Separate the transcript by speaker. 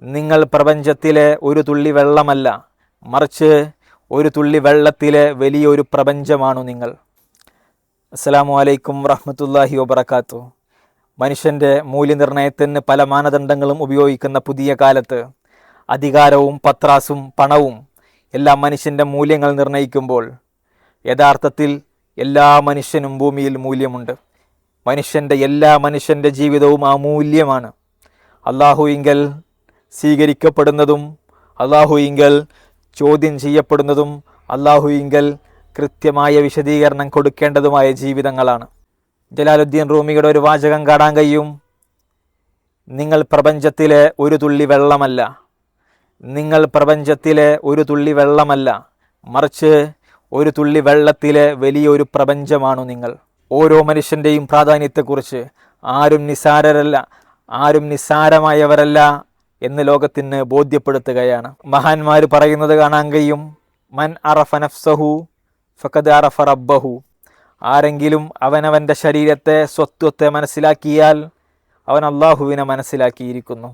Speaker 1: നിങ്ങൾ പ്രപഞ്ചത്തിലെ ഒരു തുള്ളി വെള്ളമല്ല, മറിച്ച് ഒരു തുള്ളി വെള്ളത്തിലെ വലിയൊരു പ്രപഞ്ചമാണു നിങ്ങൾ. അസ്സലാമു അലൈക്കും വറഹ്മത്തുള്ളാഹി വബറകാതുഹു. മനുഷ്യൻ്റെ മൂല്യനിർണ്ണയത്തിന് പല മാനദണ്ഡങ്ങളും ഉപയോഗിക്കുന്ന പുതിയ കാലത്ത് അധികാരവും പത്രാസും പണവും എല്ലാ മനുഷ്യൻ്റെ മൂല്യങ്ങൾ നിർണ്ണയിക്കുമ്പോൾ യഥാർത്ഥത്തിൽ എല്ലാ മനുഷ്യനും ഭൂമിയിൽ മൂല്യമുണ്ട്. എല്ലാ മനുഷ്യൻ്റെ ജീവിതവും ആ മൂല്യമാണ്. അള്ളാഹുവിങ്കൽ സ്വീകരിക്കപ്പെടുന്നതും അള്ളാഹുവിങ്കൽ ചോദ്യം ചെയ്യപ്പെടുന്നതും അള്ളാഹുവിങ്കൽ കൃത്യമായ വിശദീകരണം കൊടുക്കേണ്ടതുമായ ജീവിതങ്ങളാണ്. ജലാലുദ്ദീൻ റൂമിയുടെ ഒരു വാചകം കാണാൻ കഴിയും: നിങ്ങൾ പ്രപഞ്ചത്തിലെ ഒരു തുള്ളി വെള്ളമല്ല, നിങ്ങൾ പ്രപഞ്ചത്തിലെ ഒരു തുള്ളി വെള്ളമല്ല, മറിച്ച് ഒരു തുള്ളി വെള്ളത്തിലെ വലിയൊരു പ്രപഞ്ചമാണു നിങ്ങൾ. ഓരോ മനുഷ്യൻ്റെയും പ്രാധാന്യത്തെക്കുറിച്ച് ആരും നിസ്സാരമായവരല്ല എന്ന് ലോകത്തിന് ബോധ്യപ്പെടുത്തുകയാണ്. മഹാന്മാർ പറയുന്നത് കാണാൻ കഴിയും: മൻ അറഫ നഫ്സഹു ഫഖദ് അറഫ റബ്ബഹു. ആരെങ്കിലും അവനവൻ്റെ ശരീരത്തെ, സ്വത്വത്തെ മനസ്സിലാക്കിയാൽ അവൻ അള്ളാഹുവിനെ മനസ്സിലാക്കിയിരിക്കുന്നു.